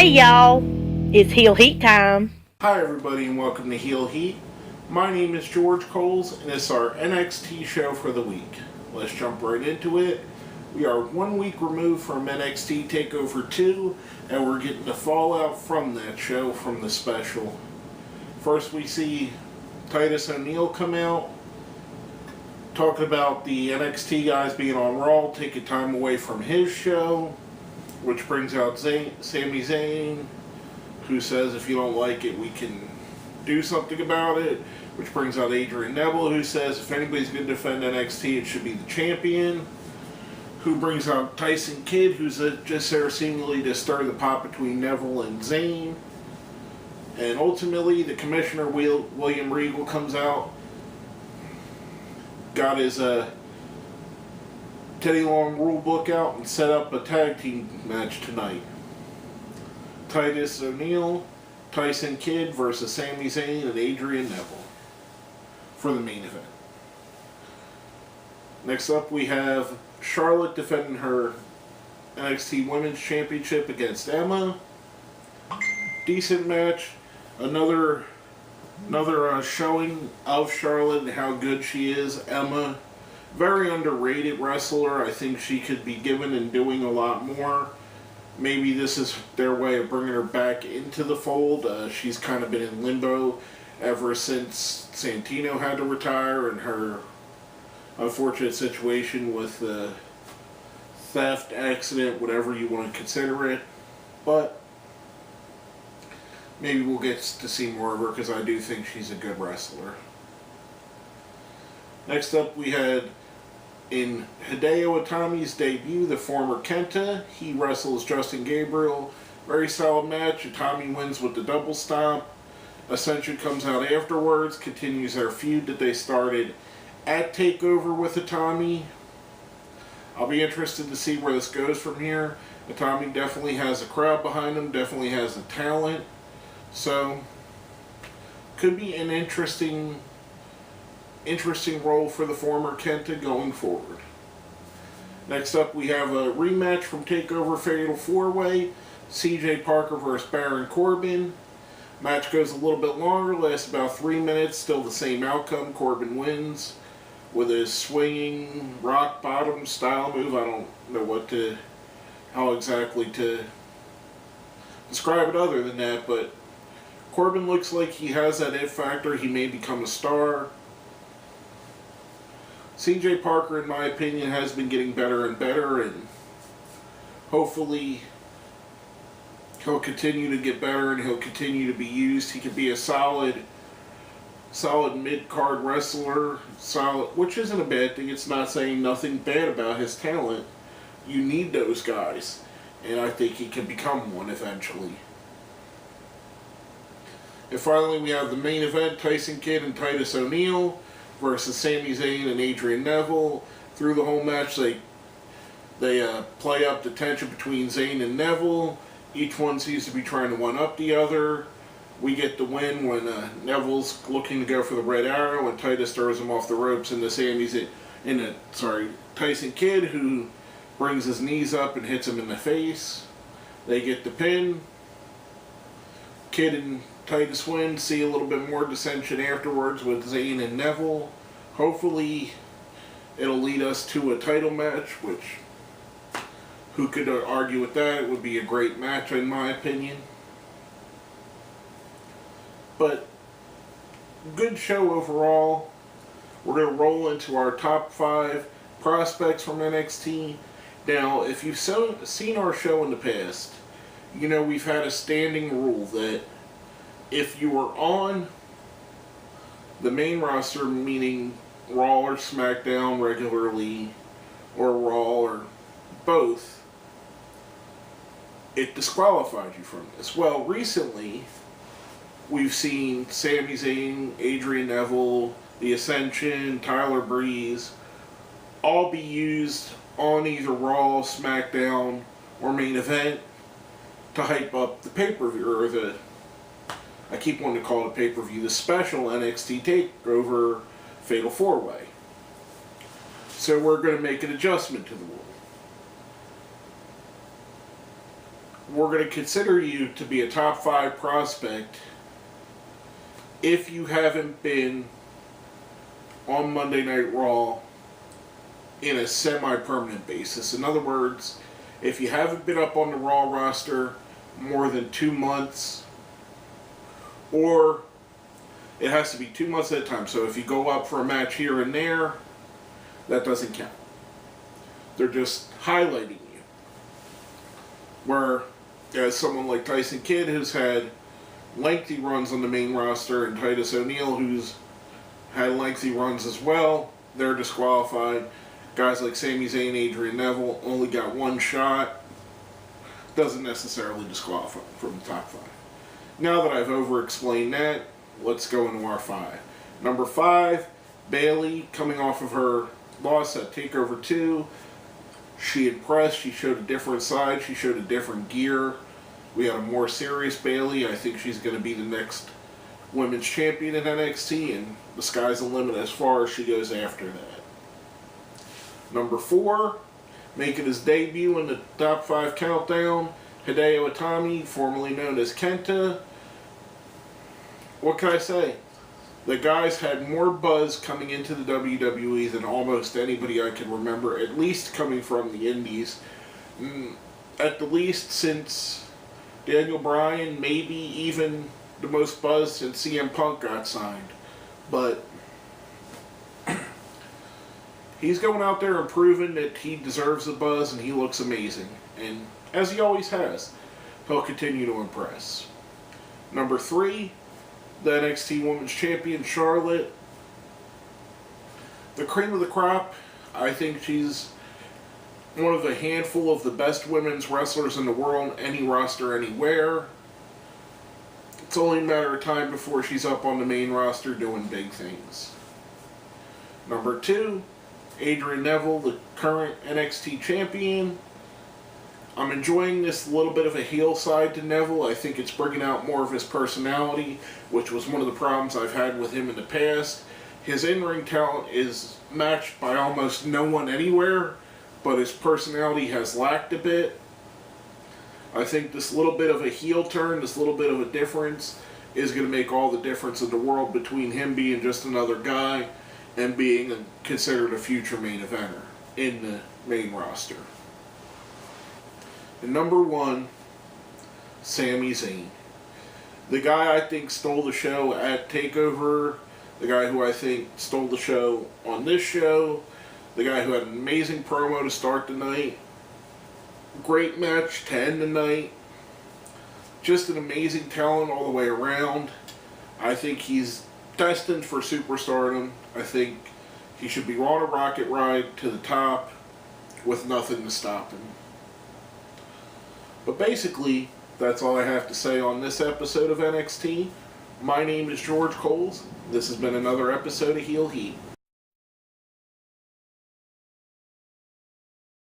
Hey y'all, it's Heel Heat time. Hi everybody and welcome to Heel Heat. My name is George Coles and it's our NXT show for the week. Let's jump right into it. We are 1 week removed from NXT TakeOver 2 and we're getting the fallout from that show from the special. First we see Titus O'Neil come out, talking about the NXT guys being on Raw, taking time away from his show, which brings out Sami Zayn, who says if you don't like it, we can do something about it, which brings out Adrian Neville, who says if anybody's going to defend NXT, it should be the champion, who brings out Tyson Kidd, who's just there seemingly to stir the pot between Neville and Zayn. And ultimately, the commissioner, William Regal, comes out, got his Teddy Long rule book out, and set up a tag team match tonight. Titus O'Neil, Tyson Kidd versus Sami Zayn and Adrian Neville for the main event. Next up we have Charlotte defending her NXT Women's Championship against Emma. Decent match. Another showing of Charlotte and how good she is. Emma, very underrated wrestler. I think she could be given and doing a lot more. Maybe this is their way of bringing her back into the fold. She's kind of been in limbo ever since Santino had to retire and her unfortunate situation with the theft, accident, whatever you want to consider it. But maybe we'll get to see more of her because I do think she's a good wrestler. Next up we had, in Hideo Itami's debut, the former Kenta. He wrestles Justin Gabriel. Very solid match. Itami wins with the double stomp. Ascension comes out afterwards, continues their feud that they started at TakeOver with Itami. I'll be interested to see where this goes from here. Itami definitely has a crowd behind him, definitely has the talent. So, could be an interesting role for the former Kenta going forward. Next up we have a rematch from TakeOver Fatal 4-Way. CJ Parker versus Baron Corbin. Match goes a little bit longer, lasts about 3 minutes, still the same outcome. Corbin wins with his swinging rock bottom style move. I don't know how exactly to describe it other than that, but Corbin looks like he has that it factor. He may become a star. CJ Parker, in my opinion, has been getting better and better, and hopefully he'll continue to get better and he'll continue to be used. He could be a solid mid-card wrestler, which isn't a bad thing. It's not saying nothing bad about his talent. You need those guys, and I think he can become one eventually. And finally, we have the main event, Tyson Kidd and Titus O'Neil versus Sami Zayn and Adrian Neville. Through the whole match, they play up the tension between Zayn and Neville. Each one seems to be trying to one-up the other. We get the win when Neville's looking to go for the red arrow and Titus throws him off the ropes into Tyson Kidd, who brings his knees up and hits him in the face. They get the pin. Kidd and Titus win. See a little bit more dissension afterwards with Zayn and Neville. Hopefully it'll lead us to a title match, which, who could argue with that? It would be a great match in my opinion. But good show overall. We're going to roll into our top 5 prospects from NXT. Now, if you've seen our show in the past, you know we've had a standing rule that if you are on the main roster, meaning Raw or SmackDown regularly, or Raw or both, it disqualifies you from this. Well, recently, we've seen Sami Zayn, Adrian Neville, The Ascension, Tyler Breeze, all be used on either Raw, SmackDown, or main event to hype up the pay-per-view, or I keep wanting to call it a pay-per-view, the special NXT TakeOver Fatal 4-Way. So we're going to make an adjustment to the rule. we're going to consider you to be a top 5 prospect if you haven't been on Monday Night Raw in a semi-permanent basis. In other words, if you haven't been up on the Raw roster more than 2 months, or it has to be 2 months at a time. So if you go up for a match here and there, that doesn't count. They're just highlighting you. Where, as someone like Tyson Kidd, who's had lengthy runs on the main roster, and Titus O'Neil, who's had lengthy runs as well, they're disqualified. Guys like Sami Zayn, Adrian Neville only got 1 shot. Doesn't necessarily disqualify them from the top 5. Now that I've over-explained that, let's go into our 5. Number 5, Bayley, coming off of her loss at TakeOver 2. She impressed. She showed a different side. She showed a different gear. We had a more serious Bayley. I think she's going to be the next women's champion in NXT, and the sky's the limit as far as she goes after that. Number 4, making his debut in the top 5 countdown, Hideo Itami, formerly known as Kenta. What can I say? The guy's had more buzz coming into the WWE than almost anybody I can remember, at least coming from the indies. At the least since Daniel Bryan, maybe even the most buzz since CM Punk got signed. But he's going out there and proving that he deserves the buzz, and he looks amazing. And as he always has, he'll continue to impress. Number 3, the NXT Women's Champion, Charlotte. The cream of the crop. I think she's one of a handful of the best women's wrestlers in the world, any roster, anywhere. It's only a matter of time before she's up on the main roster doing big things. Number 2, Adrian Neville, the current NXT champion. I'm enjoying this little bit of a heel side to Neville. I think it's bringing out more of his personality, which was one of the problems I've had with him in the past. His in-ring talent is matched by almost no one anywhere, but his personality has lacked a bit. I think this little bit of a heel turn, this little bit of a difference, is going to make all the difference in the world between him being just another guy and being considered a future main eventer in the main roster. And number 1, Sami Zayn. The guy I think stole the show at TakeOver, the guy who I think stole the show on this show, the guy who had an amazing promo to start the night, great match to end the night, just an amazing talent all the way around. I think he's destined for superstardom. I think he should be on a rocket ride to the top with nothing to stop him. But basically, that's all I have to say on this episode of NXT. My name is George Coles. This has been another episode of Heel Heat.